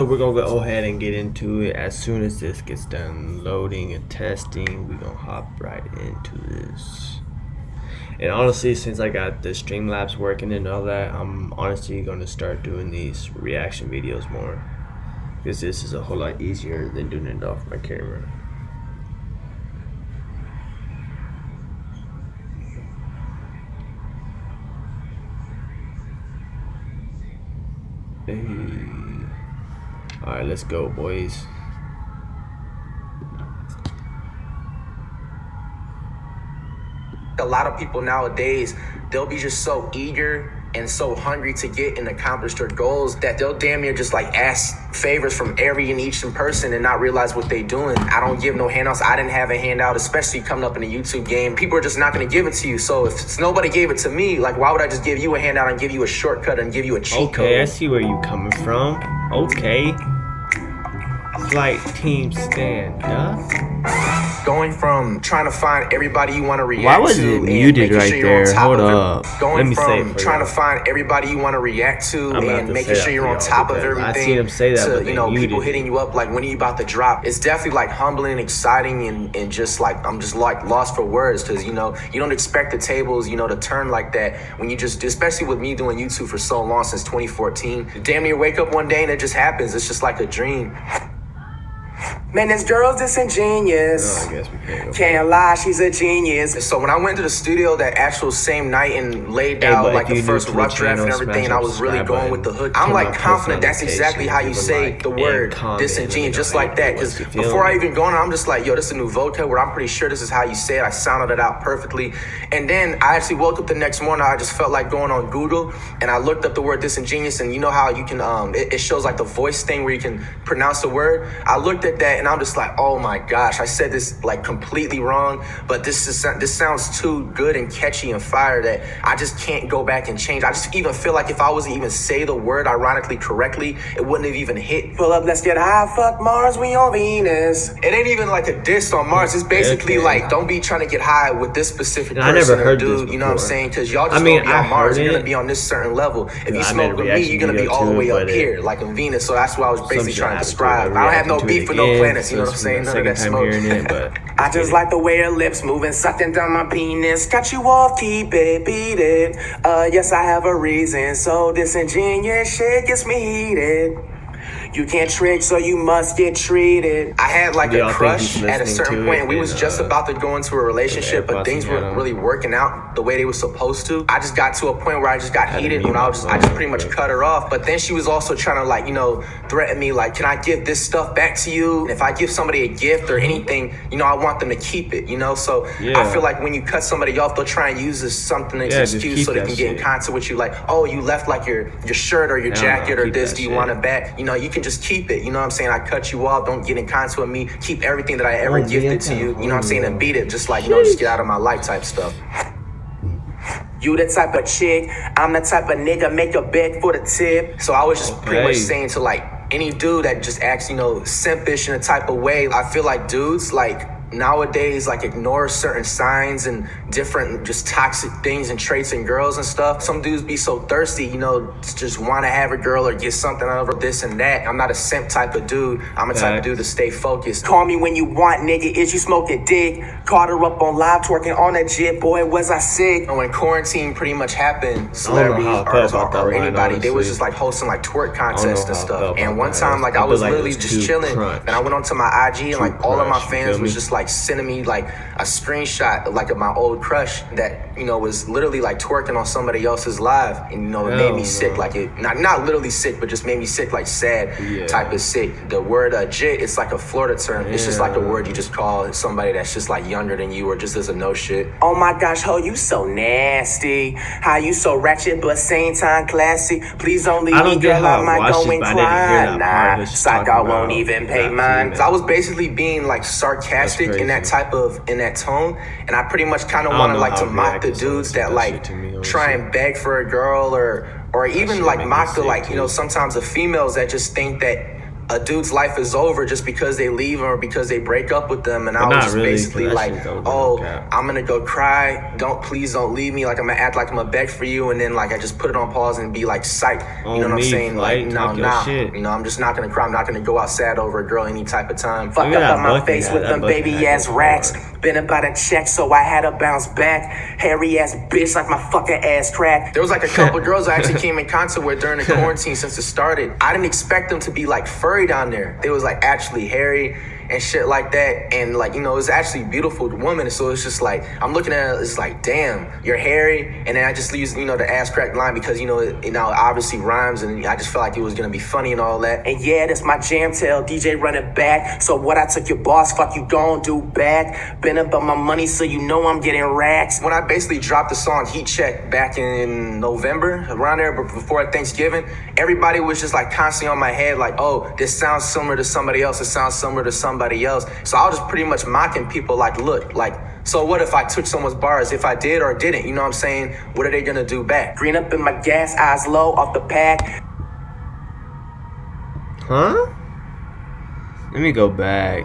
So we're gonna go ahead and get into it. As soon as this gets done loading and testing, we're gonna hop right into this. And honestly, since I got the Streamlabs working and all that, I'm honestly gonna start doing these reaction videos more, because this is a whole lot easier than doing it off my camera. Hey. Alright, let's go, boys. A lot of people nowadays, they'll be just so eager and so hungry to get and accomplish their goals that they'll damn near just like ask favors from every and each person and not realize what they doing. I don't give no handouts. I didn't have a handout, especially coming up in the YouTube game. People are just not going to give it to you. So if nobody gave it to me, like, why would I just give you a handout and give you a shortcut and give you a cheat code? Okay, I see where you coming from. Okay. Flight team stand up. Going from trying to find everybody you want to react to. Why was it muted right there? Hold up. Let me say it for trying to find everybody you want to react to and making sure you're on top of everything. I seen him say that, but you know, people hitting you up like, when are you about to drop? It's definitely like humbling and exciting and just like, I'm just like lost for words, because you know, you don't expect the tables, you know, to turn like that when you just, especially with me doing YouTube for so long, since 2014. Damn near wake up one day and it just happens. It's just like a dream. Man, this girl's disingenuous. I guess we can't lie, she's a genius. So when I went to the studio that actual same night and laid out like the first rough draft and everything, and I was really going with the hook, I'm like confident that's exactly how you say the word disingenuous, just like that. Because before I even go on, I'm just like, yo, this is a new vocab where I'm pretty sure this is how you say it. I sounded it out perfectly. And then I actually woke up the next morning, I just felt like going on Google and I looked up the word disingenuous, and you know how you can, it shows like the voice thing where you can pronounce the word. I looked at that and I'm just like, oh my gosh, I said this like completely wrong, but this sounds too good and catchy and fire that I just can't go back and change. I just even feel like if I was to even say the word ironically correctly, it wouldn't have even hit. Pull up, let's get high, fuck Mars, we on Venus. It ain't even like a diss on Mars. It's basically like, don't be trying to get high with this specific person. I never heard dude, this you know what I'm saying? Because y'all just gonna be on Mars, you're gonna be on this certain level. If you smoke with me, you're gonna be all the way up here, like in Venus. So that's what I was basically trying to describe. I don't have no beef with no planets, you know what I'm saying? None of that smoke. I just like the way her lips moving, sucking down my penis. Cut you off, keep it, beat it. Yes, I have a reason. So disingenuous shit gets me heated. You can't trick, so you must get treated. I had like a crush at a certain point, and we was just about to go into a relationship, but things weren't really working out the way they were supposed to. I just got to a point where I just got heated, and I just pretty much cut her off. But then she was also trying to, like, you know, threaten me, like, can I give this stuff back to you? And if I give somebody a gift or anything, you know, I want them to keep it, you know? So I feel like when you cut somebody off, they'll try and use this something as an excuse so they can get in contact with you. Like, oh, you left like your shirt or your jacket or this, do you want it back? You know, you can just keep it, you know what I'm saying? I cut you off, don't get in contact with me, keep everything that I ever gifted to you, you know what I'm saying, and beat it, just like, you know, just get out of my life type stuff. You the type of chick, I'm the type of nigga, make a bet for the tip. So I was just pretty much saying to like any dude that just acts, you know, simpish in a type of way, I feel like dudes like nowadays like ignore certain signs and different just toxic things and traits in girls and stuff. Some dudes be so thirsty, you know, just want to have a girl or get something out of her, this and that. I'm not a simp type of dude. I'm a type of dude to stay focused. Call me when you want, nigga. Is you smoking dick? Caught her up on live twerking on a jet, boy, was I sick. And when quarantine pretty much happened, celebrities or anybody, they was just like hosting like twerk contests and stuff. And one time, like I was literally just chilling, and I went onto my IG and like all of my fans was just like sending me like a screenshot of like of my old crush that, you know, was literally like twerking on somebody else's live, and you know, it made me sick. Like it not literally sick, but just made me sick, like sad type of sick. The word jit, it's like a Florida term. It's just like a word you just call somebody that's just like younger than you or just doesn't know shit. Oh my gosh, ho, you so nasty. How you so ratchet but same time classy. Please don't leave me, girl, I might go and cry. Nah, psych, I won't even pay mine. So I was basically being like sarcastic in that tone, and I pretty much kind of want to like to mock the dudes that like try and beg for a girl or even like mock the, like, you know, sometimes the females that just think that a dude's life is over just because they leave or because they break up with them. And I was just basically like, oh, I'm gonna go cry. Please don't leave me. Like, I'm gonna act like I'm gonna beg for you. And then like I just put it on pause and be like, psych. You know what I'm saying? Like, no, nah. You know, I'm just not gonna cry. I'm not gonna go out sad over a girl any type of time. Fucked up on my face with them baby ass racks. Been about a check, so I had to bounce back. Hairy ass bitch like my fucking ass crack. There was like a couple girls I actually came in contact with during the quarantine since it started. I didn't expect them to be like furry down there. They was like actually hairy and shit like that. And like, you know, it's actually beautiful woman. So it's just like, I'm looking at it, it's like, damn, you're hairy. And then I just use, you know, the ass crack line because, you know, it now obviously rhymes and I just felt like it was gonna be funny and all that. And yeah, that's my jam, tell DJ run it back. So what I took your boss, fuck you gon' do back. Been about my money, so you know I'm getting racks. When I basically dropped the song Heat Check back in November, around there, but before Thanksgiving, everybody was just like constantly on my head, like, oh, this sounds similar to somebody else. It sounds similar to somebody else. So I was just pretty much mocking people like, look, like, so what if I took someone's bars? If I did or didn't, you know what I'm saying? What are they gonna do back? Green up in my gas, eyes low off the pack. Huh? Let me go back.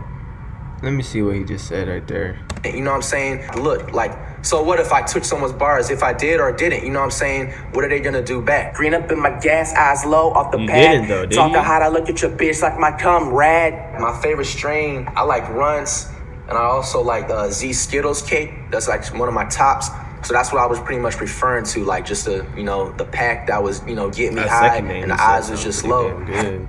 Let me see what he just said right there. You know what I'm saying? Look, like, so what if I took someone's bars? If I did or didn't, you know what I'm saying? What are they gonna do back? Green up in my gas, eyes low off the pad. Didn't though, did Talking hot, I look at your bitch like my cum rad. My favorite strain, I like Runts, and I also like Z Skittles cake. That's like one of my tops. So that's what I was pretty much referring to, like just the, you know, the pack that was, you know, getting me high and the eyes was just low. Good.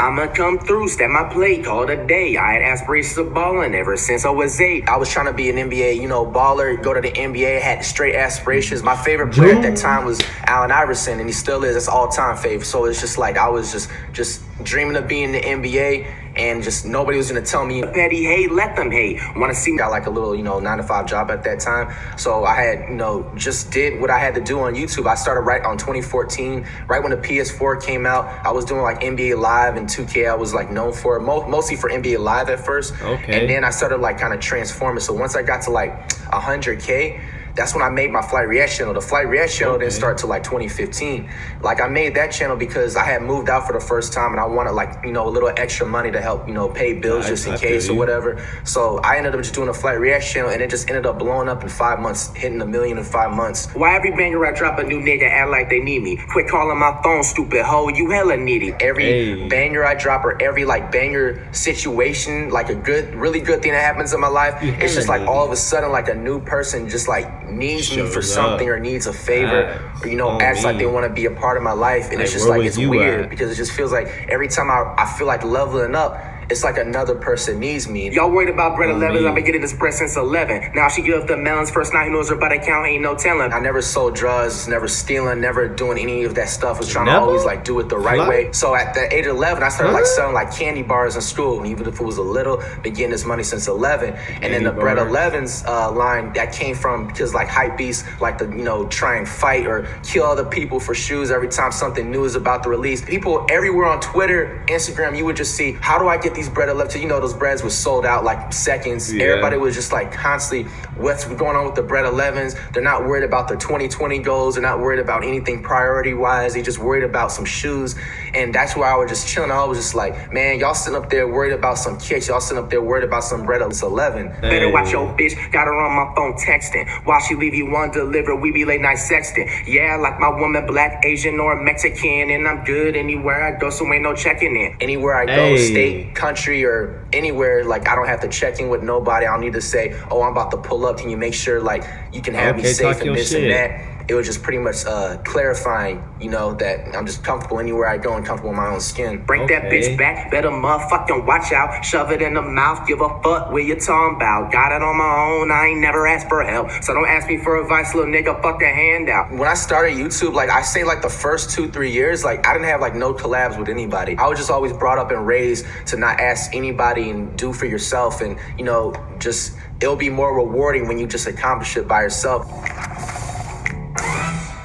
I'ma come through, stab my plate, call it a day. I had aspirations of balling ever since I was 8. I was trying to be an NBA, you know, baller, go to the NBA, had straight aspirations. My favorite player at that time was Allen Iverson, and he still is. That's all-time favorite. So it's just like I was just dreaming of being in the NBA, and just nobody was gonna tell me, petty hate, let them hate. Wanna see, got like a little, you know, 9-to-5 job at that time. So I had, you know, just did what I had to do on YouTube. I started right on 2014, right when the PS4 came out. I was doing like NBA Live and 2K. I was like known for mostly for NBA Live at first. Okay. And then I started like kind of transforming. So once I got to like 100K, that's when I made my Flight React channel. The Flight React channel didn't start till like 2015. Like I made that channel because I had moved out for the first time and I wanted like, you know, a little extra money to help, you know, pay bills just in case or whatever. So I ended up just doing a Flight React channel and it just ended up blowing up in 5 months, hitting 1 million in 5 months. Why every banger I drop a new nigga act like they need me? Quit calling my phone stupid hoe, you hella needy. Every banger I drop or every like banger situation, like a good, really good thing that happens in my life, it's just like all of a sudden like a new person just like needs me for something or needs a favor or, you know, acts like they want to be a part of my life. And it's just like, it's weird because it just feels like every time I feel like leveling up, it's like another person needs me. Y'all worried about bread 11? I've been getting this bread since 11. Now she give up the melons first night. Who knows her by account? Ain't no telling. I never sold drugs, never stealing, never doing any of that stuff. Was trying to always like do it the right way. So at the age of 11, I started like selling like candy bars in school. And even if it was a little, been getting this money since 11. And then the bread 11's line that came from because like hype beasts like to, you know, try and fight or kill other people for shoes every time something new is about to release. People everywhere on Twitter, Instagram, you would just see, how do I get these bread 11? You know, those breads was sold out like seconds. Everybody was just like constantly, what's going on with the bread 11s? They're not worried about their 2020 goals. They're not worried about anything priority wise. They just worried about some shoes. And that's where I was just chilling. I was just like, man, y'all sitting up there worried about some kicks. Y'all sitting up there worried about some bread 11. Better watch your bitch. Got her on my phone texting. While she leave you one deliver, we be late night sexting. Yeah, like my woman, black, Asian, or Mexican. And I'm good anywhere I go, so ain't no checking in. Anywhere I go, state, country, or anywhere, like I don't have to check in with nobody. I don't need to say, oh, I'm about to pull up. Can you make sure like you can have me safe and this and that? It was just pretty much clarifying, you know, that I'm just comfortable anywhere I go and comfortable in my own skin. Break that bitch back, better motherfucking watch out. Shove it in the mouth, give a fuck what you talking about. Got it on my own, I ain't never asked for help. So don't ask me for advice, little nigga, fuck a handout. When I started YouTube, like I say like the first 2-3 years, like I didn't have like no collabs with anybody. I was just always brought up and raised to not ask anybody and do for yourself. And, you know, just it'll be more rewarding when you just accomplish it by yourself.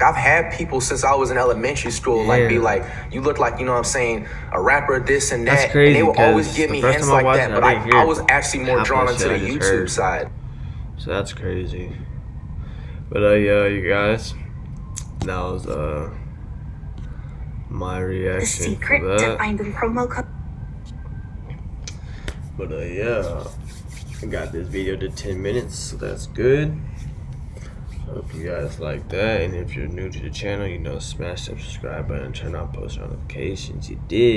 I've had people since I was in elementary school like be like, you look like, you know what I'm saying, a rapper, this and that. That's crazy, and they will always give me hints like that, but I was actually more drawn into the YouTube side. So that's crazy. But yeah, you guys, that was my reaction. The secret to finding promo code. But yeah, I got this video to 10 minutes, so that's good. Hope you guys like that, and if you're new to the channel, you know, smash that subscribe button, turn on post notifications. You did.